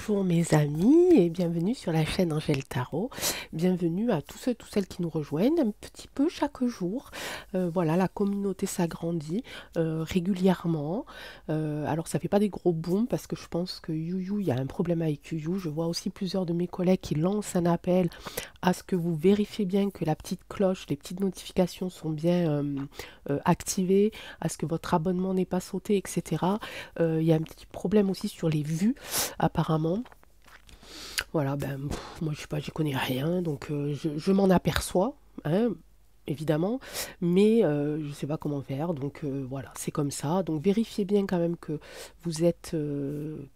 Bonjour mes amis et bienvenue sur la chaîne Angèle Tarot. Bienvenue à tous ceux et toutes celles qui nous rejoignent un petit peu chaque jour. Voilà, la communauté s'agrandit régulièrement. Alors ça fait pas des gros booms parce que je pense que Youyou, il y a un problème avec Youyou. Je vois aussi plusieurs de mes collègues qui lancent un appel à ce que vous vérifiez bien que la petite cloche, les petites notifications sont bien activées, à ce que votre abonnement n'est pas sauté, etc. Il y a un petit problème aussi sur les vues apparemment. Voilà, ben, moi je sais pas, j'y connais rien, donc je m'en aperçois, hein, évidemment, mais je sais pas comment faire, donc voilà, c'est comme ça. Donc vérifiez bien quand même que vous êtes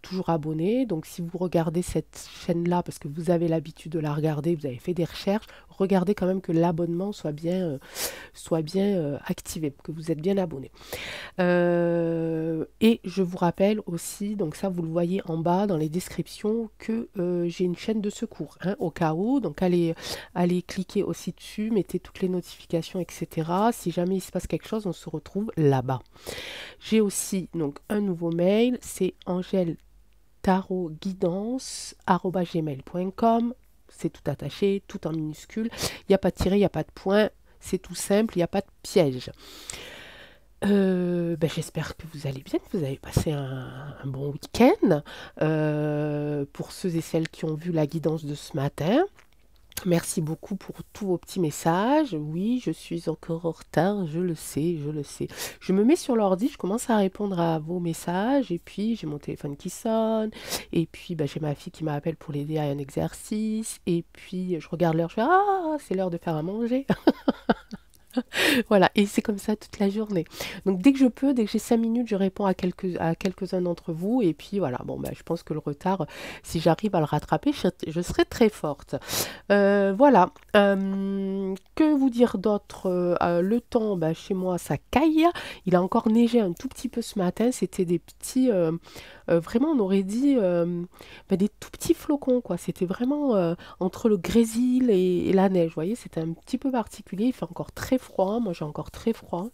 toujours abonné. Donc si vous regardez cette chaîne-là, parce que vous avez l'habitude de la regarder, vous avez fait des recherches, regardez quand même que l'abonnement soit bien activé, que vous êtes bien abonné. Et je vous rappelle aussi, donc ça vous le voyez en bas dans les descriptions, que j'ai une chaîne de secours, hein, au cas où. Donc allez cliquer aussi dessus, mettez toutes les notifications, etc. Si jamais il se passe quelque chose, on se retrouve là-bas. J'ai aussi donc un nouveau mail, c'est angeltarotguidance@gmail.com. C'est tout attaché, tout en minuscule. Il n'y a pas de tiret, il n'y a pas de point. C'est tout simple, il n'y a pas de piège. Ben, j'espère que vous allez bien, que vous avez passé un bon week-end. Pour ceux et celles qui ont vu la guidance de ce matin, merci beaucoup pour tous vos petits messages. Oui, je suis encore en retard, je le sais, je le sais. Je me mets sur l'ordi, je commence à répondre à vos messages, et puis j'ai mon téléphone qui sonne, et puis ben, j'ai ma fille qui m'appelle pour l'aider à un exercice, et puis je regarde l'heure, je fais ah, c'est l'heure de faire à manger. Voilà, et c'est comme ça toute la journée. Donc dès que je peux, dès que j'ai 5 minutes, je réponds à quelques-uns d'entre vous. Et puis voilà, bon, bah, je pense que le retard, si j'arrive à le rattraper, je serai très forte. Voilà. Que vous dire d'autre? Le temps, bah, chez moi, ça caille. Il a encore neigé un tout petit peu ce matin. C'était des petits... vraiment, on aurait dit bah, des tout petits flocons, quoi. C'était vraiment entre le grésil et la neige. Vous voyez, c'était un petit peu particulier. Il fait encore très froid. Moi, j'ai encore très froid.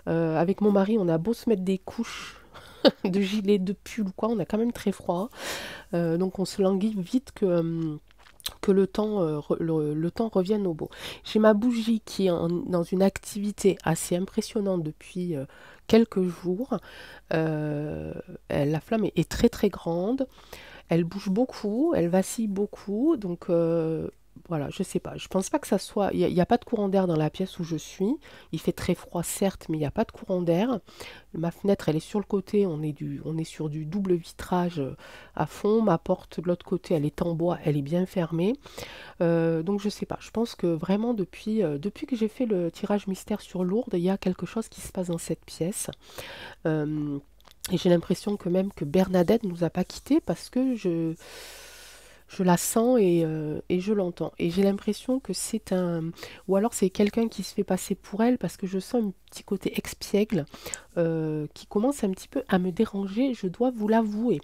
Avec mon mari, on a beau se mettre des couches de gilet, de pull ou quoi, on a quand même très froid. Donc, on se languit vite que le temps revienne au beau. J'ai ma bougie qui est dans une activité assez impressionnante depuis quelques jours. La flamme est très très grande. Elle bouge beaucoup, elle vacille beaucoup, donc voilà, je sais pas. Je pense pas que ça soit. Il y a pas de courant d'air dans la pièce où je suis. Il fait très froid, certes, mais il n'y a pas de courant d'air. Ma fenêtre, elle est sur le côté. On est sur du double vitrage à fond. Ma porte de l'autre côté, elle est en bois, elle est bien fermée. Donc je sais pas. Je pense que vraiment depuis que j'ai fait le tirage mystère sur Lourdes, il y a quelque chose qui se passe dans cette pièce. Euh, et j'ai l'impression que même que Bernadette nous a pas quittés parce que je la sens et je l'entends. Et j'ai l'impression que c'est un... Ou alors c'est quelqu'un qui se fait passer pour elle parce que je sens un petit côté expiègle qui commence un petit peu à me déranger, je dois vous l'avouer.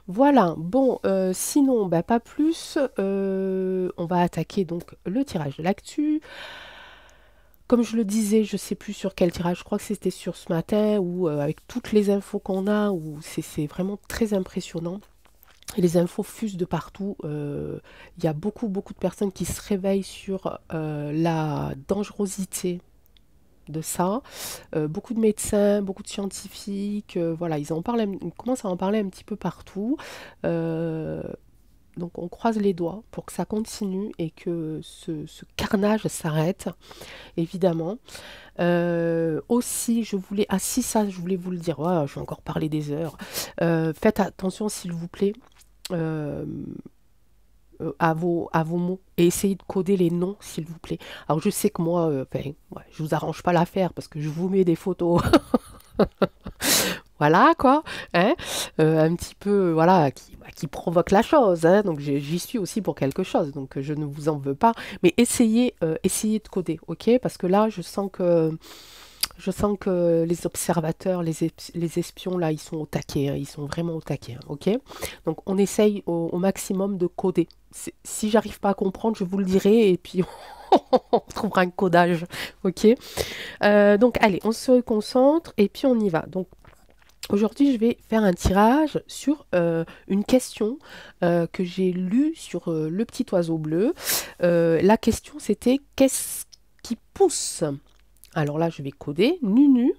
Voilà, bon, sinon, bah, pas plus. On va attaquer donc le tirage de l'actu. Comme je le disais, je sais plus sur quel tirage, je crois que c'était sur ce matin, ou avec toutes les infos qu'on a, où c'est vraiment très impressionnant. Et les infos fusent de partout. Il y a beaucoup de personnes qui se réveillent sur la dangerosité de ça. Beaucoup de médecins, beaucoup de scientifiques, voilà, ils commencent à en parler un petit peu partout. Euh, donc on croise les doigts pour que ça continue et que ce carnage s'arrête, évidemment. Aussi, ah si, ça, je voulais vous le dire, ouais, je vais encore parler des heures. Faites attention, s'il vous plaît, euh, à vos mots et essayez de coder les noms, s'il vous plaît. Alors, je sais que moi, enfin, ouais, je vous arrange pas l'affaire parce que je vous mets des photos. Voilà quoi, hein, un petit peu, voilà, qui provoque la chose, hein, donc j'y suis aussi pour quelque chose, donc je ne vous en veux pas, mais essayez de coder, ok, parce que là, je sens que les observateurs, les espions, là, ils sont au taquet, hein, ils sont vraiment au taquet, hein, ok. Donc on essaye au maximum de coder. Si j'arrive pas à comprendre, je vous le dirai, et puis on trouvera un codage, ok. Donc allez, on se concentre, et puis on y va. Donc Aujourd'hui, je vais faire un tirage sur une question que j'ai lue sur Le Petit Oiseau Bleu. La question, c'était: qu'est-ce qui pousse, alors là, je vais coder, Nunu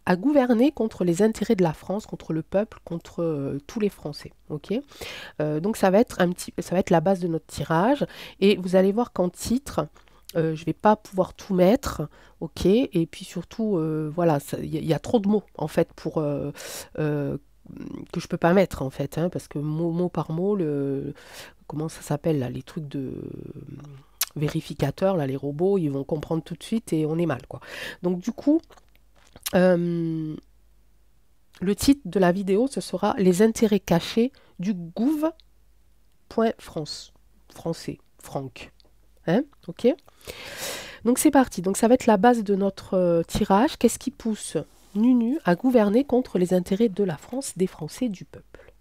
à gouverner contre les intérêts de la France, contre le peuple, contre tous les Français. Ok. Donc ça va être ça va être la base de notre tirage. Et vous allez voir qu'en titre, je ne vais pas pouvoir tout mettre, ok. Et puis surtout, voilà, il y a trop de mots en fait pour que je peux pas mettre en fait, hein, parce que mot par mot, comment ça s'appelle là, les trucs de vérificateurs, là, les robots, ils vont comprendre tout de suite et on est mal, quoi. Donc du coup, le titre de la vidéo, ce sera les intérêts cachés du gouv.france, français, franc. Hein, ok. Donc c'est parti. Donc ça va être la base de notre tirage. Qu'est-ce qui pousse Nunu à gouverner contre les intérêts de la France, des Français, du peuple?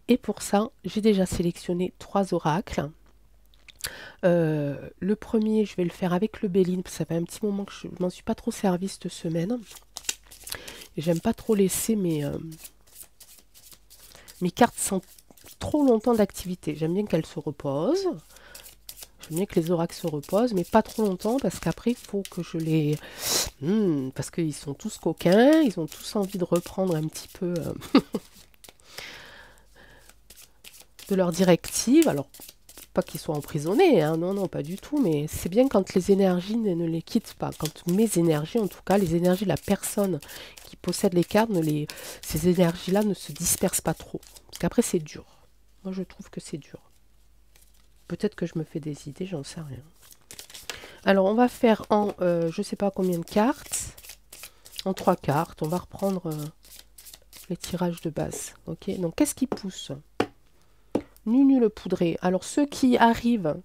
Et pour ça, j'ai déjà sélectionné 3 oracles. Le premier, je vais le faire avec le Béline, parce que ça fait un petit moment que je m'en suis pas trop servi cette semaine. J'aime pas trop laisser mes cartes sans trop longtemps d'activité. J'aime bien qu'elles se reposent. J'aime bien que les oracles se reposent, mais pas trop longtemps, parce qu'après, il faut que je les... parce qu'ils sont tous coquins, ils ont tous envie de reprendre un petit peu de leurs directives. Alors, pas qu'ils soient emprisonnés, hein, non, non, pas du tout, mais c'est bien quand les énergies ne les quittent pas. Quand mes énergies, en tout cas, les énergies de la personne qui possède les cartes, ces énergies-là ne se dispersent pas trop. Parce qu'après, c'est dur. Moi, je trouve que c'est dur. Peut-être que je me fais des idées, j'en sais rien. Alors, on va faire en, je ne sais pas combien de cartes. En 3 cartes. On va reprendre les tirages de base. Ok. Donc, qu'est-ce qui pousse? Nunu le poudré. Alors, ceux qui arrivent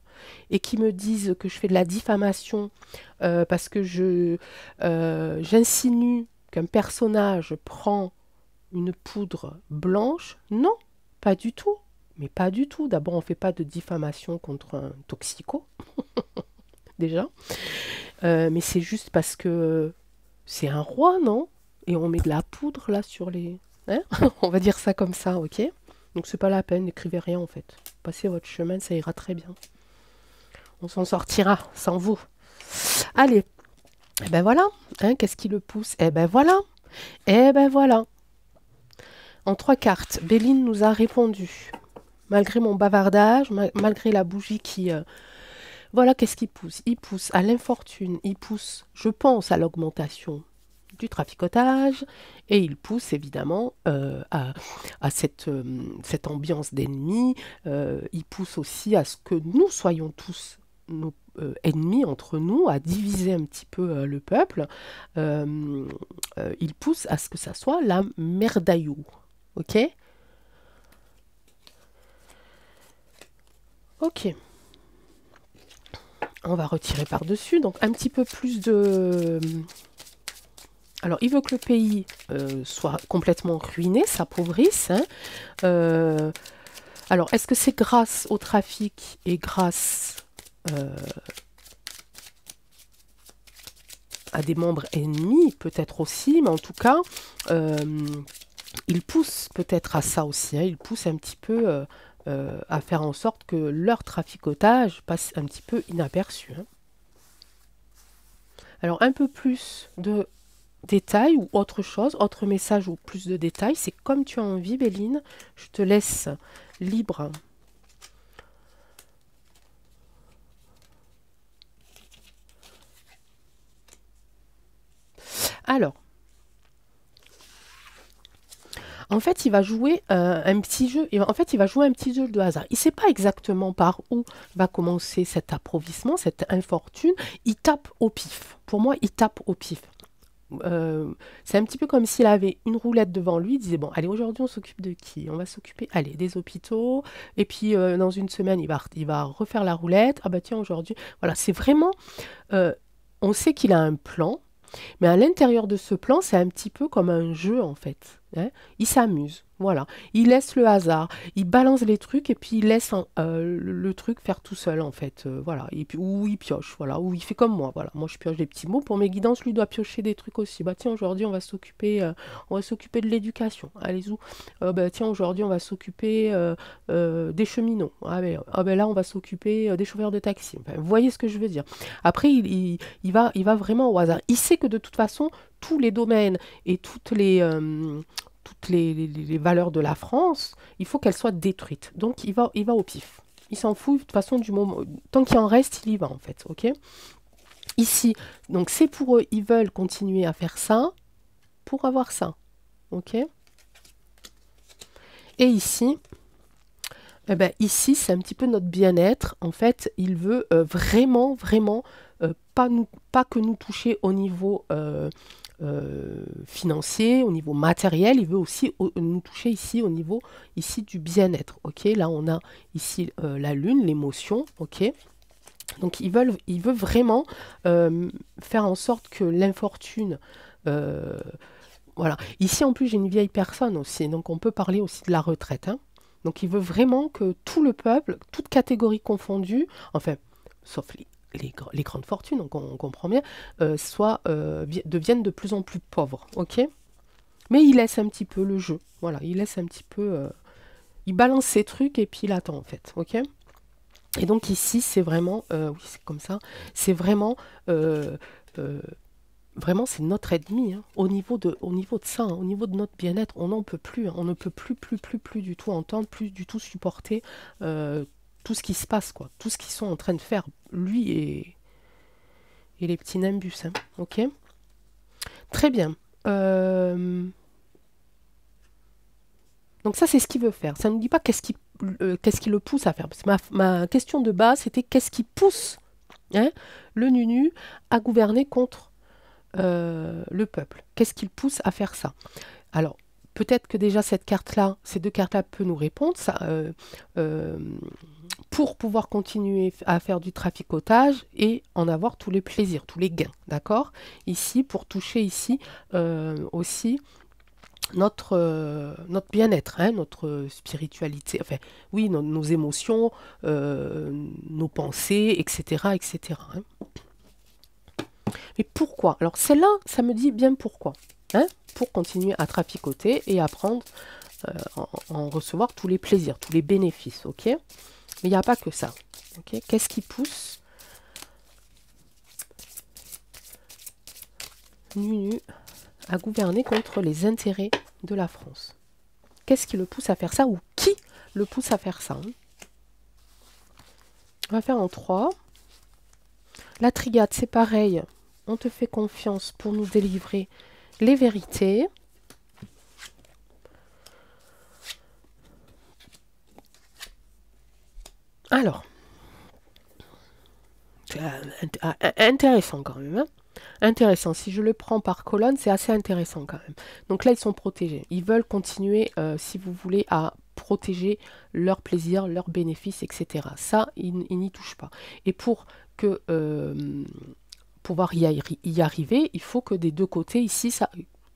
et qui me disent que je fais de la diffamation parce que j'insinue qu'un personnage prend une poudre blanche, non, pas du tout. Mais pas du tout. D'abord, on ne fait pas de diffamation contre un toxico, déjà. Mais c'est juste parce que c'est un roi, non? Et on met de la poudre, là, sur les... Hein. On va dire ça comme ça, ok? Donc, c'est pas la peine, n'écrivez rien, en fait. Passez votre chemin, ça ira très bien. On s'en sortira, sans vous. Allez. Eh ben voilà. Hein, qu'est-ce qui le pousse? Eh ben voilà. Eh ben voilà. En 3 cartes, Béline nous a répondu. Malgré mon bavardage, malgré la bougie qui... voilà, qu'est-ce qu'il pousse? Il pousse à l'infortune, il pousse, je pense, à l'augmentation du traficotage, et il pousse évidemment à cette ambiance d'ennemis, il pousse aussi à ce que nous soyons tous nos ennemis entre nous, à diviser un petit peu le peuple, il pousse à ce que ça soit la merdaillou, ok? Ok. On va retirer par-dessus. Donc, un petit peu plus de... Alors, il veut que le pays soit complètement ruiné, s'appauvrisse. Hein. Alors, est-ce que c'est grâce au trafic et grâce à des membres ennemis? Peut-être aussi, mais en tout cas, il pousse peut-être à ça aussi. Hein. Il pousse un petit peu... à faire en sorte que leur traficotage passe un petit peu inaperçu. Hein. Alors, un peu plus de détails ou autre chose, autre message ou plus de détails, c'est comme tu as envie, Béline. Je te laisse libre. Alors, en fait, il va jouer un petit jeu. En fait, il va jouer un petit jeu de hasard. Il ne sait pas exactement par où va commencer cet appauvrissement, cette infortune. Il tape au pif. Pour moi, il tape au pif. C'est un petit peu comme s'il avait une roulette devant lui. Il disait, bon, allez, aujourd'hui, on s'occupe de qui? On va s'occuper, allez, des hôpitaux. Et puis, dans une semaine, il va refaire la roulette. Ah bah tiens, aujourd'hui... Voilà, c'est vraiment... on sait qu'il a un plan. Mais à l'intérieur de ce plan, c'est un petit peu comme un jeu, en fait. Hein. Il s'amuse. Voilà, il laisse le hasard, il balance les trucs et puis il laisse le truc faire tout seul en fait, voilà. Et puis, ou il pioche, voilà, ou il fait comme moi, voilà. Moi je pioche des petits mots pour mes guidances, lui doit piocher des trucs aussi. Bah tiens, aujourd'hui on va s'occuper de l'éducation. Allez-y. Bah tiens, aujourd'hui on va s'occuper des cheminots. Ah ben là on va s'occuper des chauffeurs de taxi. Enfin, vous voyez ce que je veux dire. Après il va vraiment au hasard. Il sait que de toute façon tous les domaines et toutes les valeurs de la France, il faut qu'elles soient détruites. Donc il va au pif. Il s'en fout de toute façon du moment. Tant qu'il en reste, il y va en fait. Ok. Ici, donc c'est pour eux, ils veulent continuer à faire ça pour avoir ça. Ok. Et ici, eh ben, ici c'est un petit peu notre bien-être. En fait, il veut vraiment, vraiment pas que nous toucher au niveau financier, au niveau matériel, il veut aussi nous toucher ici au niveau ici du bien-être. Ok, là on a ici la lune, l'émotion. Ok, donc il veut vraiment faire en sorte que l'infortune voilà. Ici en plus j'ai une vieille personne aussi, donc on peut parler aussi de la retraite. Hein. Donc il veut vraiment que tout le peuple, toute catégorie confondue, enfin, sauf les grandes fortunes, donc on comprend bien, deviennent de plus en plus pauvres, ok. Mais il laisse un petit peu le jeu, voilà, il laisse un petit peu, il balance ses trucs et puis il attend en fait, ok. Et donc ici c'est vraiment, oui c'est comme ça, c'est vraiment, euh, euh, vraiment c'est notre ennemi, hein. Au niveau de ça, hein, au niveau de notre bien-être, on n'en peut plus, hein. On ne peut plus du tout entendre, plus du tout supporter tout ce qui se passe, quoi, tout ce qu'ils sont en train de faire, lui et les petits nimbus, hein. Ok. Très bien. Donc ça, c'est ce qu'il veut faire. Ça ne nous dit pas qu'est-ce qui le pousse à faire. Parce que ma question de base, c'était qu'est-ce qui pousse hein, le Nunu à gouverner contre le peuple. Qu'est-ce qui le pousse à faire ça? Alors, peut-être que déjà cette carte-là, ces deux cartes-là peuvent nous répondre. Ça, pour pouvoir continuer à faire du traficotage et en avoir tous les plaisirs, tous les gains, d'accord? Ici, pour toucher ici aussi notre bien-être, hein, notre spiritualité, enfin, oui, nos émotions, nos pensées, etc., etc. Hein. Mais pourquoi? Alors celle-là, ça me dit bien pourquoi. Hein, pour continuer à traficoter et apprendre en recevoir tous les plaisirs, tous les bénéfices, ok? Mais il n'y a pas que ça. Okay. Qu'est-ce qui pousse Nunu à gouverner contre les intérêts de la France? Qu'est-ce qui le pousse à faire ça ou qui le pousse à faire ça? Hein? On va faire en 3. La trigade, c'est pareil. On te fait confiance pour nous délivrer les vérités. Alors, intéressant quand même. Hein, intéressant. Si je le prends par colonne, c'est assez intéressant quand même. Donc là, ils sont protégés. Ils veulent continuer, si vous voulez, à protéger leurs plaisirs, leurs bénéfices, etc. Ça, ils n'y touchent pas. Et pour que pouvoir y arriver, il faut que des deux côtés, ici,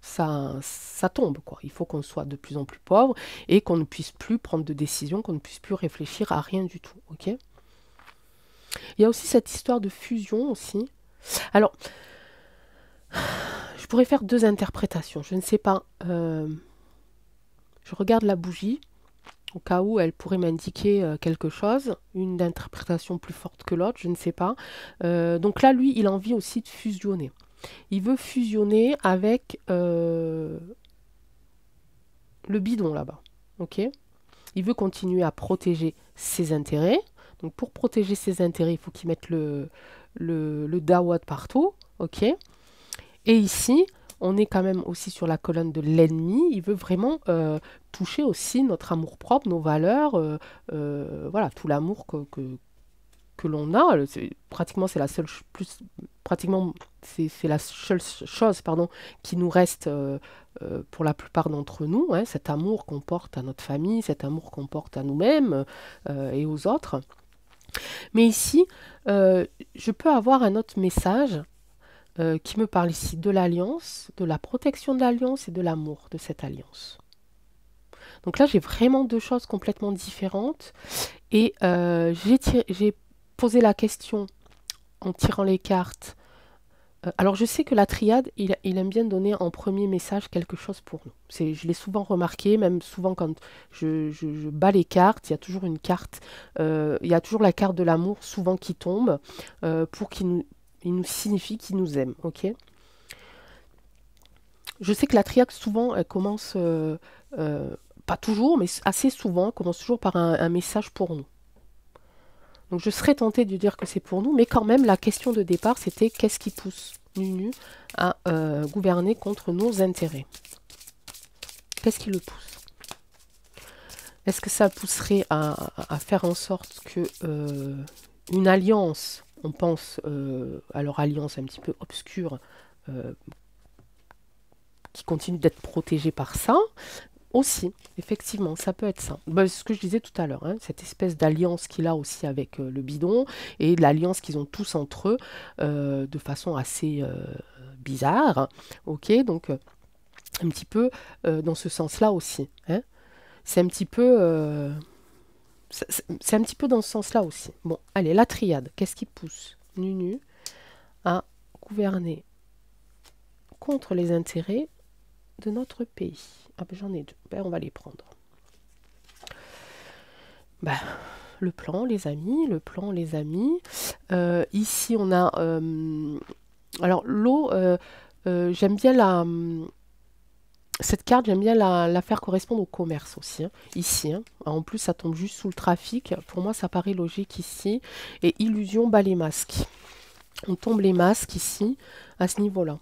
ça tombe, quoi. Il faut qu'on soit de plus en plus pauvre et qu'on ne puisse plus prendre de décision, qu'on ne puisse plus réfléchir à rien du tout. Ok. Il y a aussi cette histoire de fusion aussi. Alors, je pourrais faire deux interprétations. Je ne sais pas. Je regarde la bougie au cas où elle pourrait m'indiquer quelque chose, une interprétation plus forte que l'autre, je ne sais pas. Donc là, lui, il a envie aussi de fusionner. Il veut fusionner avec le bidon là-bas. Ok. Il veut continuer à protéger ses intérêts. Donc pour protéger ses intérêts, il faut qu'il mette le dawat partout. Ok. Et ici, on est quand même aussi sur la colonne de l'ennemi. Il veut vraiment toucher aussi notre amour-propre, nos valeurs, voilà, tout l'amour que l'on a. Pratiquement, c'est la seule pratiquement, c'est la seule chose, pardon, qui nous reste pour la plupart d'entre nous. Hein, cet amour qu'on porte à notre famille, cet amour qu'on porte à nous-mêmes et aux autres. Mais ici, je peux avoir un autre message qui me parle ici de l'alliance, de la protection de l'alliance et de l'amour de cette alliance. Donc là, j'ai vraiment deux choses complètement différentes. Et j'ai posé la question en tirant les cartes. Alors, je sais que la triade, il aime bien donner en premier message quelque chose pour nous. Je l'ai souvent remarqué, même souvent quand je bats les cartes, il y a toujours une carte, il y a toujours la carte de l'amour, souvent qui tombe, pour il nous signifie qu'il nous aime. Ok. Je sais que la triade, souvent, elle commence, pas toujours, mais assez souvent, elle commence toujours par un message pour nous. Donc je serais tentée de dire que c'est pour nous, mais quand même, la question de départ, c'était qu'est-ce qui pousse Nunu à gouverner contre nos intérêts? Qu'est-ce qui le pousse? Est-ce que ça pousserait à faire en sorte que une alliance, on pense à leur alliance un petit peu obscure, qui continue d'être protégée par ça? Aussi, effectivement, ça peut être ça. C'est ce que je disais tout à l'heure, hein, cette espèce d'alliance qu'il a aussi avec le bidon et de l'alliance qu'ils ont tous entre eux de façon assez bizarre. Ok, donc un petit peu dans ce sens-là aussi. Hein. C'est un petit peu, c'est un petit peu dans ce sens-là aussi. Bon, allez, la triade. Qu'est-ce qui pousse Nunu à gouverner contre les intérêts de notre pays? Ah ben j'en ai deux. Ben, on va les prendre. Ben, le plan, les amis, le plan, les amis. Ici, on a... alors, l'eau, j'aime bien cette carte, j'aime bien la faire correspondre au commerce aussi. Hein, ici, hein. En plus, ça tombe juste sous le trafic. Pour moi, ça paraît logique ici. Et illusion, bas les masques. On tombe les masques ici, à ce niveau-là.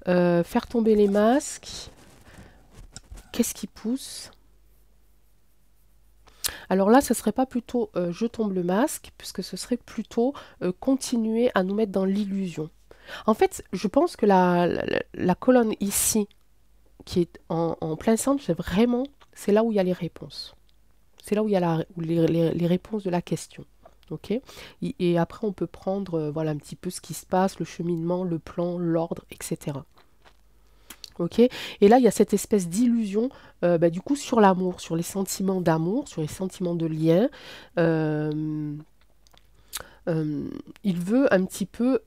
Faire tomber les masques. Qu'est-ce qui pousse? Alors là, ce serait pas plutôt je tombe le masque, puisque ce serait plutôt continuer à nous mettre dans l'illusion. En fait, je pense que la colonne ici, qui est en plein centre, c'est là où il y a les réponses. C'est là où il y a les réponses de la question. Ok. Et après, on peut prendre voilà, un petit peu ce qui se passe, le cheminement, le plan, l'ordre, etc. Ok. Et là, il y a cette espèce d'illusion, du coup, sur l'amour, sur les sentiments d'amour, sur les sentiments de lien. Euh, il veut un petit peu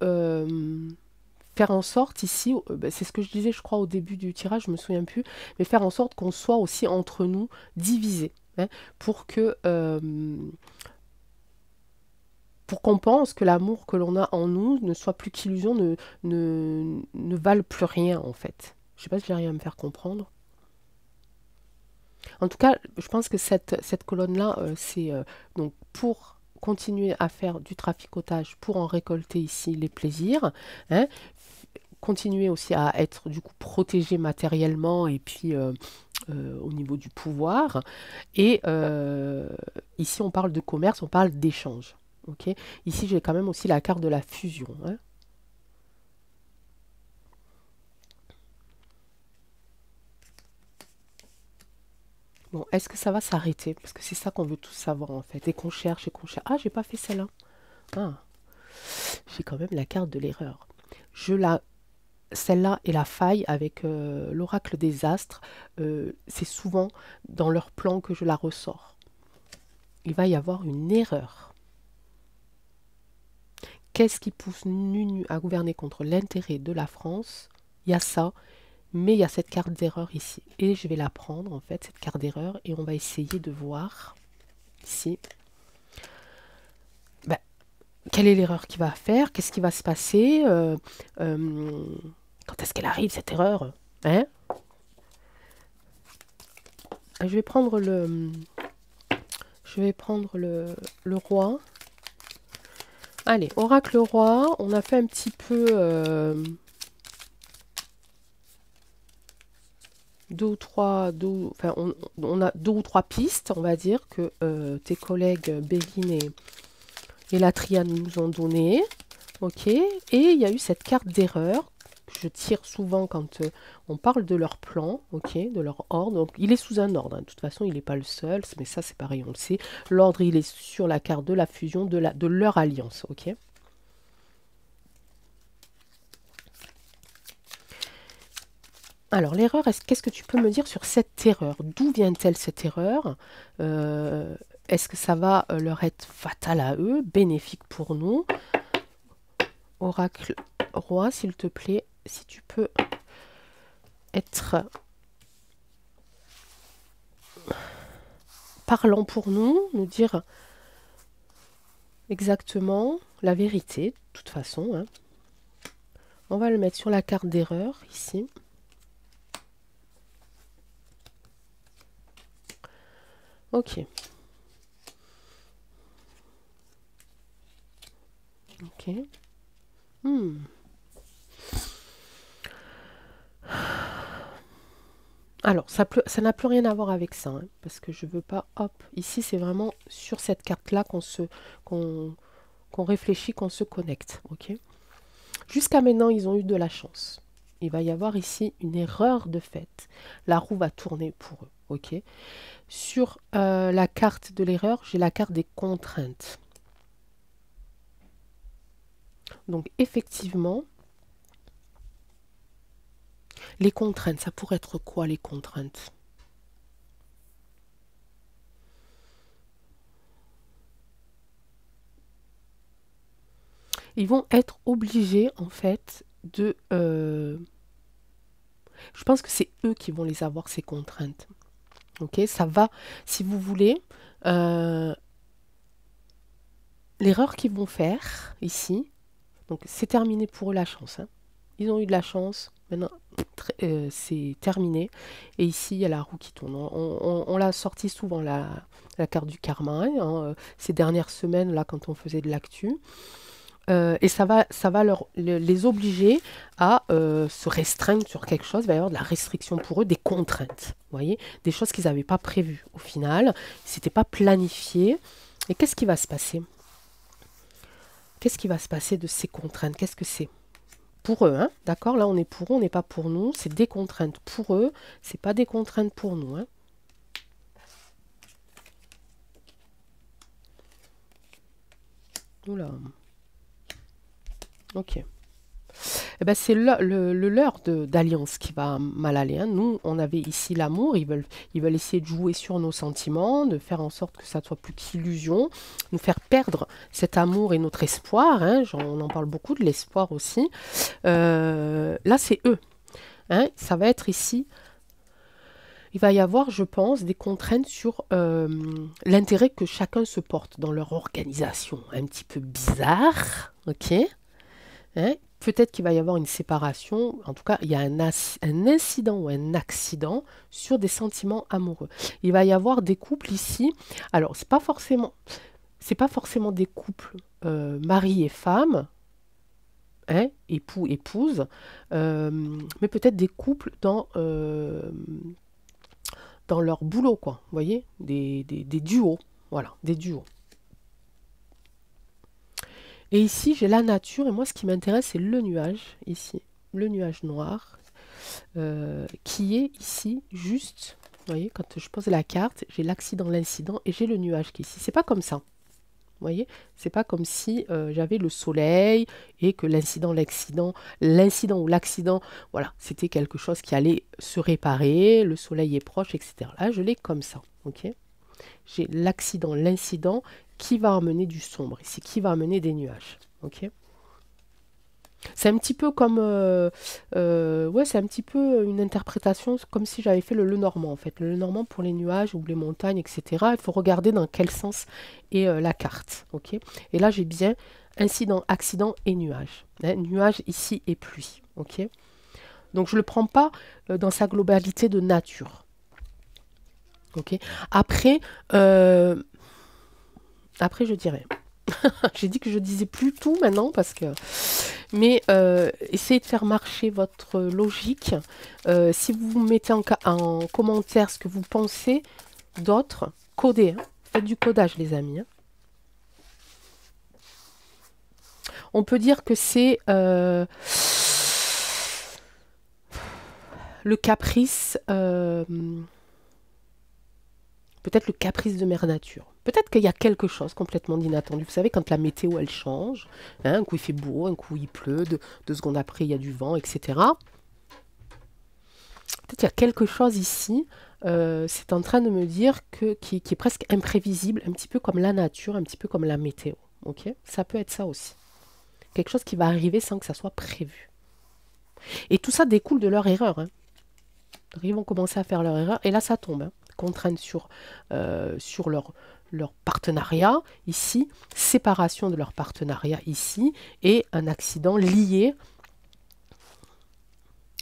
faire en sorte ici, c'est ce que je disais, je crois, au début du tirage, je me souviens plus, mais faire en sorte qu'on soit aussi entre nous divisés, hein, pour que pour qu'on pense que l'amour que l'on a en nous ne soit plus qu'illusion, ne vale plus rien en fait. Je sais pas si j'arrive à me faire comprendre. En tout cas, je pense que cette colonne-là, c'est donc pour continuer à faire du traficotage, pour en récolter ici les plaisirs, hein, continuer aussi à être du coup protégé matériellement et puis au niveau du pouvoir. Et ici, on parle de commerce, on parle d'échange. Okay. Ici, j'ai quand même aussi la carte de la fusion. Hein. Bon, est-ce que ça va s'arrêter? Parce que c'est ça qu'on veut tous savoir en fait. Et qu'on cherche et qu'on cherche. Ah, j'ai pas fait celle-là. Ah, j'ai quand même la carte de l'erreur. Celle-là est la faille avec l'oracle des astres. C'est souvent dans leur plan que je la ressors. Il va y avoir une erreur. Qu'est-ce qui pousse Nunu à gouverner contre l'intérêt de la France? Il y a ça, mais il y a cette carte d'erreur ici. Et je vais la prendre, en fait, cette carte d'erreur, et on va essayer de voir ici. Ben, quelle est l'erreur qu'il va faire? Qu'est-ce qui va se passer? Quand est-ce qu'elle arrive, cette erreur? Hein? Je vais prendre le roi. Allez, oracle roi. On a fait un petit peu on a deux ou trois pistes, on va dire, que tes collègues Béline et la triade nous ont donné. Ok. Et il y a eu cette carte d'erreur que je tire souvent quand on parle de leur plan, ok, de leur ordre. Donc, il est sous un ordre. Hein. De toute façon, il n'est pas le seul, mais ça, c'est pareil, on le sait. L'ordre, il est sur la carte de la fusion, de leur alliance, ok. Alors, l'erreur, qu'est-ce que tu peux me dire sur cette erreur? D'où vient-elle cette erreur? Est-ce que ça va leur être fatal à eux, bénéfique pour nous? Oracle roi, s'il te plaît, si tu peux être parlant pour nous dire exactement la vérité, de toute façon. Hein. On va le mettre sur la carte d'erreur, ici. Ok. Ok. Alors, ça n'a plus rien à voir avec ça, hein, parce que je veux pas, hop, ici c'est vraiment sur cette carte-là qu'on réfléchit, qu'on se connecte, ok? Jusqu'à maintenant, ils ont eu de la chance. Il va y avoir ici une erreur de fait. La roue va tourner pour eux, ok? Sur la carte de l'erreur, j'ai la carte des contraintes. Donc, effectivement, les contraintes, ça pourrait être quoi les contraintes? Ils vont être obligés, en fait, de... je pense que c'est eux qui vont les avoir, ces contraintes. Ok, ça va, si vous voulez, l'erreur qu'ils vont faire ici, donc c'est terminé pour eux la chance. Hein. Ils ont eu de la chance, maintenant c'est terminé. Et ici, il y a la roue qui tourne. On l'a sorti souvent, la carte du karma, hein, ces dernières semaines, là, quand on faisait de l'actu. Et ça va les obliger à se restreindre sur quelque chose. Il va y avoir de la restriction pour eux, des contraintes. Vous voyez, des choses qu'ils n'avaient pas prévues. Au final, c'était pas planifié. Et qu'est-ce qui va se passer? Qu'est-ce qui va se passer de ces contraintes? Qu'est-ce que c'est? Pour eux, hein, d'accord? Là, on est pour eux, on n'est pas pour nous. C'est des contraintes pour eux, c'est pas des contraintes pour nous. Hein. Oula. Ok. Eh ben, c'est le leurre d'alliance qui va mal aller. Hein. Nous, on avait ici l'amour. Ils veulent essayer de jouer sur nos sentiments, de faire en sorte que ça soit plus qu'illusion, nous faire perdre cet amour et notre espoir. Hein. On en parle beaucoup de l'espoir aussi. Là, c'est eux. Hein. Ça va être ici. Il va y avoir, je pense, des contraintes sur l'intérêt que chacun se porte dans leur organisation. Un petit peu bizarre, ok? Hein? Peut-être qu'il va y avoir une séparation, en tout cas, il y a un incident ou un accident sur des sentiments amoureux. Il va y avoir des couples ici, alors c'est pas forcément des couples mari et femme, hein, époux, épouse, mais peut-être des couples dans leur boulot, quoi, vous voyez, des duos, voilà, des duos. Et ici, j'ai la nature, et moi, ce qui m'intéresse, c'est le nuage, ici, le nuage noir, qui est ici, juste, vous voyez, quand je pose la carte, j'ai l'accident, l'incident, et j'ai le nuage qui est ici. C'est pas comme ça, vous voyez, c'est pas comme si j'avais le soleil, et que l'incident ou l'accident, voilà, c'était quelque chose qui allait se réparer, le soleil est proche, etc. Là, je l'ai comme ça, ok? J'ai l'accident, l'incident, qui va amener du sombre ici, qui va amener des nuages. Ok. C'est un petit peu comme, ouais, c'est un petit peu une interprétation, comme si j'avais fait le Lenormand en fait. Le Lenormand pour les nuages ou les montagnes, etc. Il faut regarder dans quel sens est la carte. Ok. Et là j'ai bien incident, accident et nuage. Hein, nuage ici et pluie. Ok. Donc je le prends pas dans sa globalité de nature. Ok. Après, je dirais. J'ai dit que je disais plus tout maintenant parce que... Mais essayez de faire marcher votre logique. Si vous mettez en commentaire ce que vous pensez d'autres, codez. Hein. Faites du codage, les amis. Hein. On peut dire que c'est le caprice... peut-être le caprice de Mère Nature. Peut-être qu'il y a quelque chose complètement d'inattendu. Vous savez, quand la météo, elle change, hein, un coup il fait beau, un coup il pleut, deux secondes après, il y a du vent, etc. peut-être qu'il y a quelque chose ici, c'est en train de me dire qui est presque imprévisible, un petit peu comme la nature, un petit peu comme la météo. Ok? Ça peut être ça aussi. Quelque chose qui va arriver sans que ça soit prévu. Et tout ça découle de leur erreur. Hein. Ils vont commencer à faire leur erreur, et là ça tombe. Hein. Contrainte sur leur partenariat ici, séparation de leur partenariat ici, et un accident lié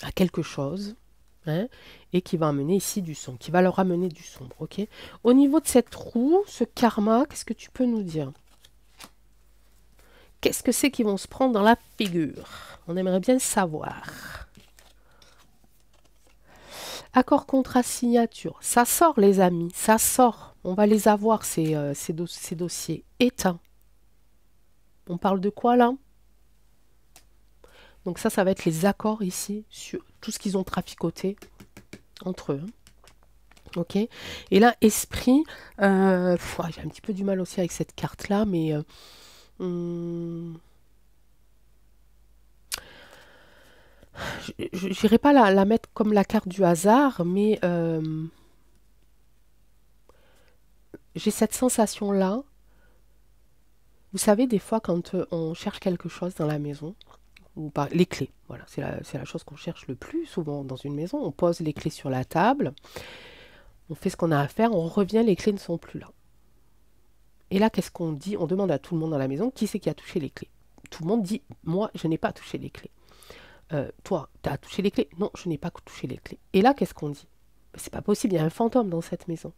à quelque chose, hein, et qui va amener ici du sombre, qui va leur amener du sombre. Ok. Au niveau de cette roue, ce karma, qu'est-ce que tu peux nous dire? Qu'est-ce que c'est qu'ils vont se prendre dans la figure? On aimerait bien savoir. Accord, contrat, signature. Ça sort, les amis, ça sort. On va les avoir, ces dossiers éteints. On parle de quoi, là? Donc ça va être les accords ici, sur tout ce qu'ils ont traficoté entre eux. Ok. Et là, esprit, j'ai un petit peu du mal aussi avec cette carte-là, mais... je n'irai pas la mettre comme la carte du hasard, mais j'ai cette sensation-là. Vous savez, des fois, quand on cherche quelque chose dans la maison, ou pas, les clés, voilà, c'est la chose qu'on cherche le plus souvent dans une maison. On pose les clés sur la table, on fait ce qu'on a à faire, on revient, les clés ne sont plus là. Et là, qu'est-ce qu'on dit? On demande à tout le monde dans la maison qui c'est qui a touché les clés. Tout le monde dit, moi, je n'ai pas touché les clés. Toi, tu as touché les clés? Non, je n'ai pas touché les clés. Et là, qu'est-ce qu'on dit? C'est pas possible, il y a un fantôme dans cette maison.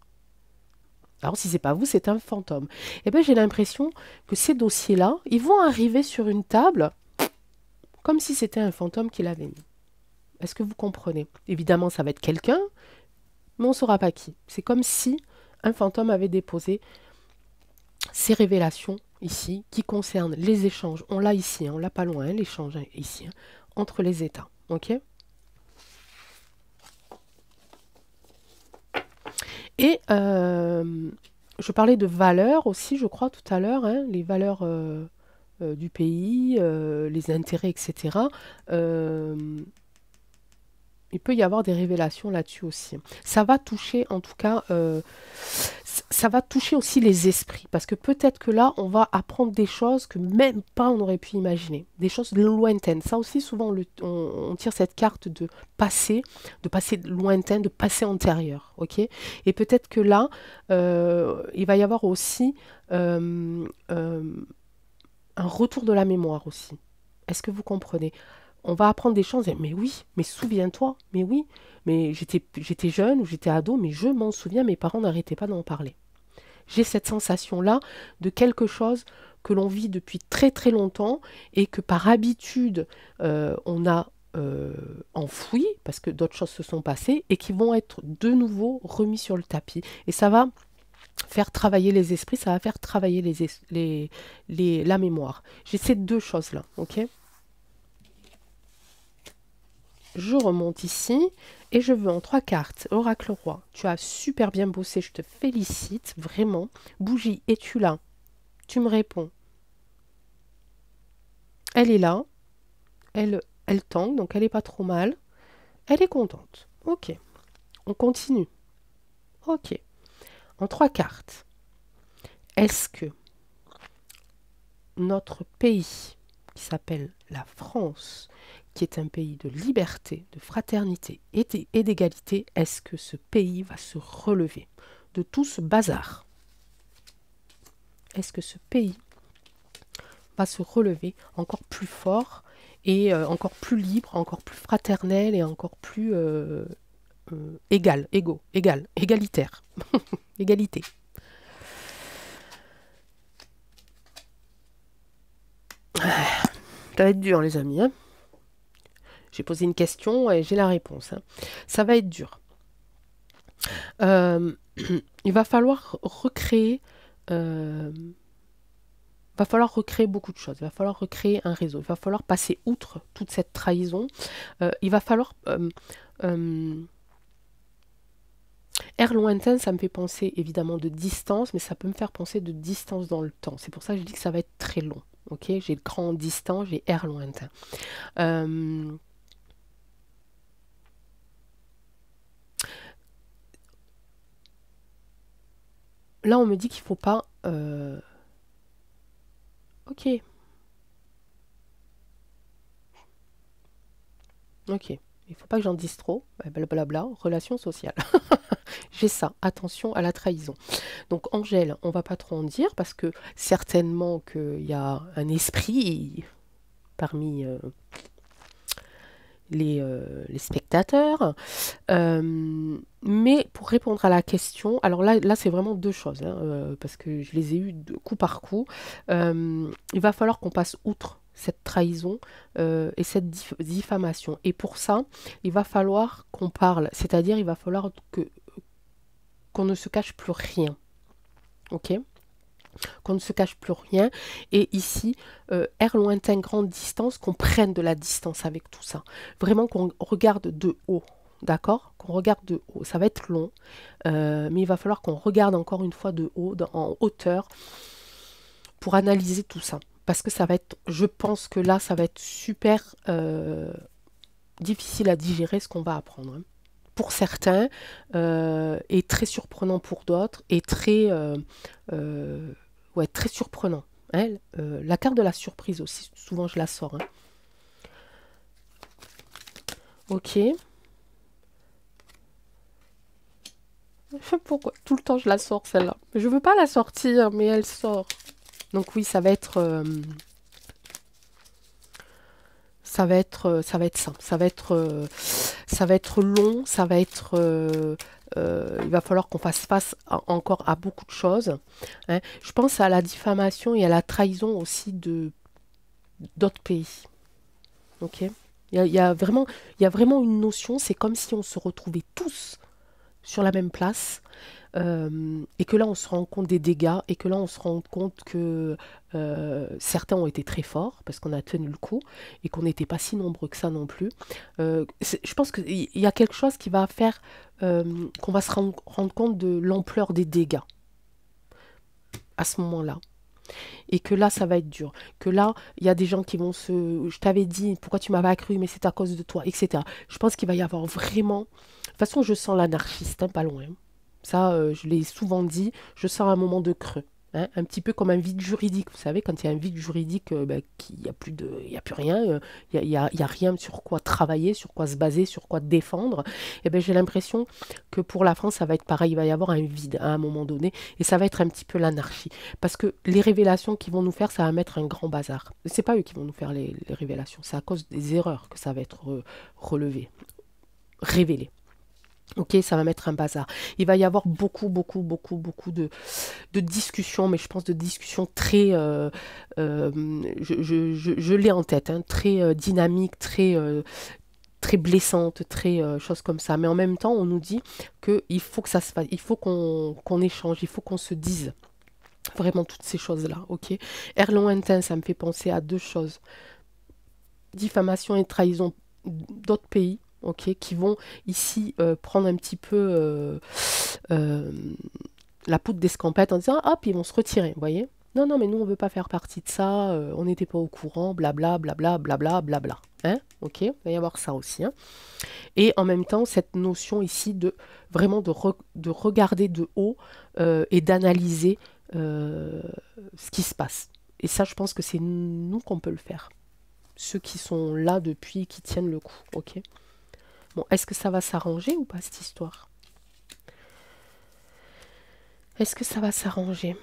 Alors, si c'est pas vous, c'est un fantôme. Eh bien, j'ai l'impression que ces dossiers-là, ils vont arriver sur une table comme si c'était un fantôme qui l'avait mis. Est-ce que vous comprenez? Évidemment, ça va être quelqu'un, mais on ne saura pas qui. C'est comme si un fantôme avait déposé ces révélations ici qui concernent les échanges. On l'a ici, on l'a pas loin, hein, l'échange ici, hein, entre les États. Ok? Et je parlais de valeurs aussi, je crois, tout à l'heure, hein, les valeurs du pays, les intérêts, etc. Il peut y avoir des révélations là-dessus aussi. Ça va toucher, en tout cas, ça va toucher aussi les esprits. Parce que peut-être que là, on va apprendre des choses que même pas on aurait pu imaginer. Des choses lointaines. Ça aussi, souvent, on tire cette carte de passé lointain, de passé antérieur. Ok. Et peut-être que là, il va y avoir aussi un retour de la mémoire aussi. Est-ce que vous comprenez? On va apprendre des choses, mais oui, mais souviens-toi, mais oui, mais j'étais jeune ou j'étais ado, mais je m'en souviens, mes parents n'arrêtaient pas d'en parler. J'ai cette sensation-là de quelque chose que l'on vit depuis très très longtemps et que par habitude on a enfoui parce que d'autres choses se sont passées et qui vont être de nouveau remis sur le tapis. Et ça va faire travailler les esprits, ça va faire travailler la mémoire. J'ai ces deux choses-là, ok? Je remonte ici et je veux en 3 cartes. Oracle roi, tu as super bien bossé, je te félicite, vraiment. Bougie, es-tu là? Tu me réponds. Elle est là, elle tangue, donc elle n'est pas trop mal. Elle est contente. Ok, on continue. Ok, en 3 cartes. Est-ce que notre pays, qui s'appelle la France, qui est un pays de liberté, de fraternité et d'égalité, est-ce que ce pays va se relever de tout ce bazar? Est-ce que ce pays va se relever encore plus fort et encore plus libre, encore plus fraternel et encore plus égalitaire? Égalité. Ça va être dur, les amis. Hein, j'ai posé une question et j'ai la réponse. Hein. Ça va être dur. Il va falloir recréer beaucoup de choses. Il va falloir recréer un réseau. Il va falloir passer outre toute cette trahison. Il va falloir... air lointain, ça me fait penser évidemment de distance, mais ça peut me faire penser de distance dans le temps. C'est pour ça que je dis que ça va être très long. Ok, j'ai le grand distant, j'ai air lointain. là, on me dit qu'il faut pas... Ok, ok. Il faut pas que j'en dise trop. Blablabla, relation sociale. J'ai ça. Attention à la trahison. Donc, Angèle, on va pas trop en dire parce que certainement qu'il y a un esprit parmi les spectateurs. Mais pour répondre à la question, alors là c'est vraiment deux choses, hein, parce que je les ai eues coup par coup. Il va falloir qu'on passe outre cette trahison et cette diffamation. Et pour ça, il va falloir qu'on parle, c'est-à-dire il va falloir qu'on ne se cache plus rien. Ok, qu'on ne se cache plus rien. Et ici, air lointain, grande distance, qu'on prenne de la distance avec tout ça. Vraiment qu'on regarde de haut. D'accord? Qu'on regarde de haut. Ça va être long, mais il va falloir qu'on regarde encore une fois de haut, en hauteur, pour analyser tout ça. Parce que ça va être, je pense que là, ça va être super difficile à digérer ce qu'on va apprendre, hein. Pour certains, et très surprenant pour d'autres, et très, ouais, très surprenant, hein. La carte de la surprise aussi, souvent je la sors, hein. Ok. Pourquoi tout le temps je la sors celle-là? Je veux pas la sortir, mais elle sort. Donc oui, ça va être ça. Ça va être long, ça va être, il va falloir qu'on fasse face encore à beaucoup de choses, hein. Je pense à la diffamation et à la trahison aussi de d'autres pays. Ok. Il y a vraiment une notion, c'est comme si on se retrouvait tous sur la même place, et que là on se rend compte des dégâts et que là on se rend compte que certains ont été très forts parce qu'on a tenu le coup et qu'on n'était pas si nombreux que ça non plus. Je pense qu'il y a quelque chose qui va faire qu'on va se rendre compte de l'ampleur des dégâts à ce moment-là. Et que là, ça va être dur. Que là, il y a des gens qui vont se... Je t'avais dit, pourquoi tu m'as pas cru, mais c'est à cause de toi, etc. Je pense qu'il va y avoir vraiment... De toute façon, je sens l'anarchiste, hein, pas loin. Ça, je l'ai souvent dit, je sens un moment de creux, hein, un petit peu comme un vide juridique. Vous savez, quand il y a un vide juridique, qu'il n'y a plus de, il y a plus rien, il y a rien sur quoi travailler, sur quoi se baser, sur quoi défendre. Et ben, j'ai l'impression que pour la France, ça va être pareil. Il va y avoir un vide à un moment donné, et ça va être un petit peu l'anarchie. Parce que les révélations qu'ils vont nous faire, ça va mettre un grand bazar. C'est pas eux qui vont nous faire les révélations, c'est à cause des erreurs que ça va être relevé, révélé. Ok, ça va mettre un bazar. Il va y avoir beaucoup, beaucoup, beaucoup, beaucoup de discussions, mais je pense de discussions très, je l'ai en tête, hein, très dynamiques, très, très blessantes, très choses comme ça. Mais en même temps, on nous dit qu'il faut que ça se fasse, il faut qu'on échange, il faut qu'on se dise vraiment toutes ces choses-là. Ok, air lointain, ça me fait penser à deux choses: diffamation et trahison d'autres pays, ok, qui vont ici prendre un petit peu euh, la poudre d'escampette en disant hop, ils vont se retirer, vous voyez. Non, non, mais nous, on ne veut pas faire partie de ça, on n'était pas au courant, blabla, blabla, blabla, blabla. Hein, ok, il va y avoir ça aussi, hein. Et en même temps, cette notion ici de vraiment de regarder de haut et d'analyser ce qui se passe. Et ça, je pense que c'est nous qu'on peut le faire. Ceux qui sont là depuis, qui tiennent le coup, ok. Bon, est-ce que ça va s'arranger ou pas cette histoire? Est-ce que ça va s'arranger?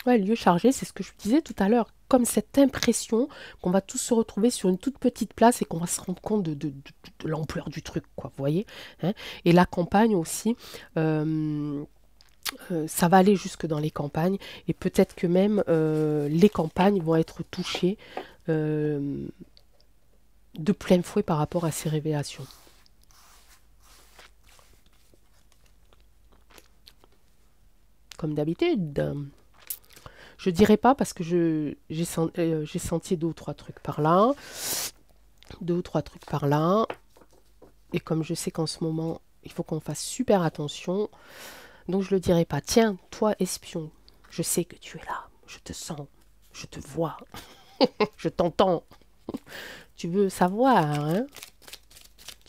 Ouais, lieu chargé, c'est ce que je disais tout à l'heure. Comme cette impression qu'on va tous se retrouver sur une toute petite place et qu'on va se rendre compte de l'ampleur du truc, quoi, vous voyez, hein. Et la campagne aussi, ça va aller jusque dans les campagnes et peut-être que même les campagnes vont être touchées euh, de plein fouet par rapport à ces révélations. Comme d'habitude. Je dirais pas parce que j'ai senti deux ou trois trucs par là, deux ou trois trucs par là, et comme je sais qu'en ce moment il faut qu'on fasse super attention, donc je le dirai pas. Tiens, toi espion, je sais que tu es là, je te sens, je te vois, je t'entends. Tu veux savoir, hein?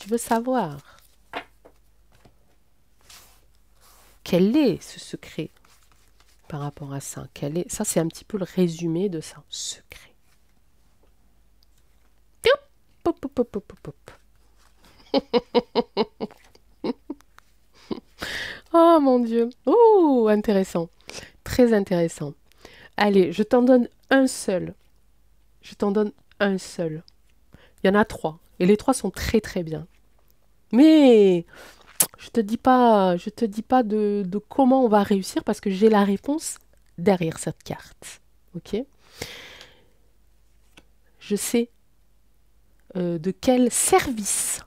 Je veux savoir. Quel est ce secret par rapport à ça? Ça, c'est un petit peu le résumé de ça. Secret. Pop, pop, pop, pop, pop. Oh mon Dieu. Oh, intéressant. Très intéressant. Allez, je t'en donne un seul. Je t'en donne un seul. Il y en a 3. Et les 3 sont très très bien. Mais je te dis pas de comment on va réussir parce que j'ai la réponse derrière cette carte. Ok? Je sais de quel service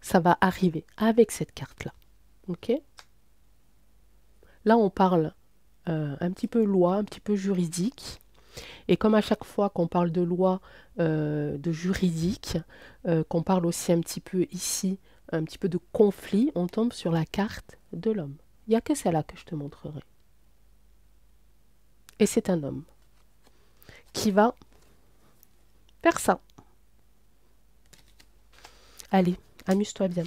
ça va arriver avec cette carte-là. Ok? Là, on parle un petit peu loi, un petit peu juridique. Et comme à chaque fois qu'on parle de loi, de juridique, qu'on parle aussi un petit peu ici, un petit peu de conflit, on tombe sur la carte de l'homme. Il n'y a que celle-là que je te montrerai. Et c'est un homme qui va faire ça. Allez, amuse-toi bien.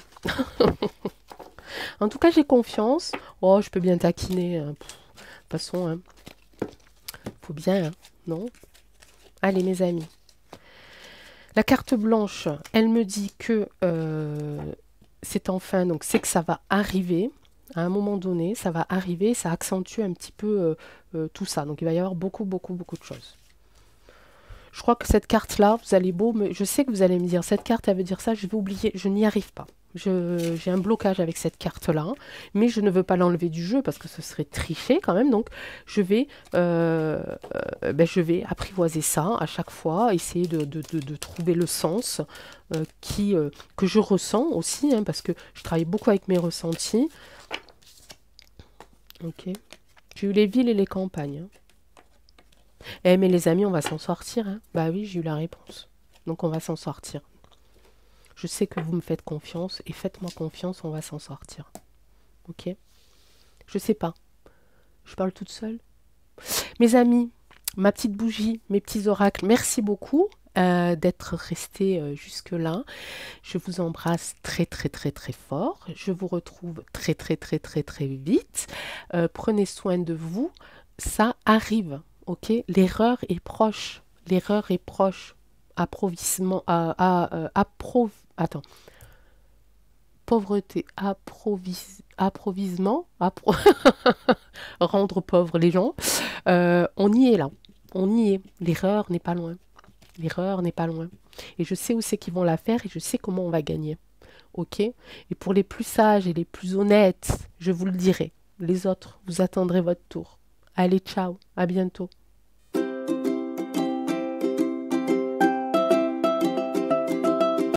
En tout cas, j'ai confiance. Oh, je peux bien taquiner. Hein. De toute façon, hein. Faut bien, hein, non? Allez, mes amis. La carte blanche, elle me dit que c'est enfin, donc c'est que ça va arriver. À un moment donné, ça va arriver. Ça accentue un petit peu tout ça. Donc, il va y avoir beaucoup, beaucoup, beaucoup de choses. Je crois que cette carte-là, vous allez je sais que vous allez me dire, cette carte, elle veut dire ça, je vais oublier, je n'y arrive pas. J'ai un blocage avec cette carte-là, mais je ne veux pas l'enlever du jeu parce que ce serait tricher quand même. Donc, je vais apprivoiser ça à chaque fois, essayer de trouver le sens que je ressens aussi, hein, parce que je travaille beaucoup avec mes ressentis. Ok. J'ai eu les villes et les campagnes. Hein. Eh mais les amis, on va s'en sortir. Hein. Bah oui, j'ai eu la réponse. Donc on va s'en sortir. Je sais que vous me faites confiance et faites-moi confiance, on va s'en sortir. Ok? Je sais pas. Je parle toute seule. Mes amis, ma petite bougie, mes petits oracles, merci beaucoup d'être restés jusque-là. Je vous embrasse très très très très fort. Je vous retrouve très très très très très vite. Prenez soin de vous. Ça arrive. Ok, l'erreur est proche. L'erreur est proche. Approvisionnement. Attends. Pauvreté. Approvisionnement. Rendre pauvres les gens. On y est là. On y est. L'erreur n'est pas loin. L'erreur n'est pas loin. Et je sais où c'est qu'ils vont la faire et je sais comment on va gagner. Ok? Et pour les plus sages et les plus honnêtes, je vous le dirai. Les autres, vous attendrez votre tour. Allez, ciao. À bientôt.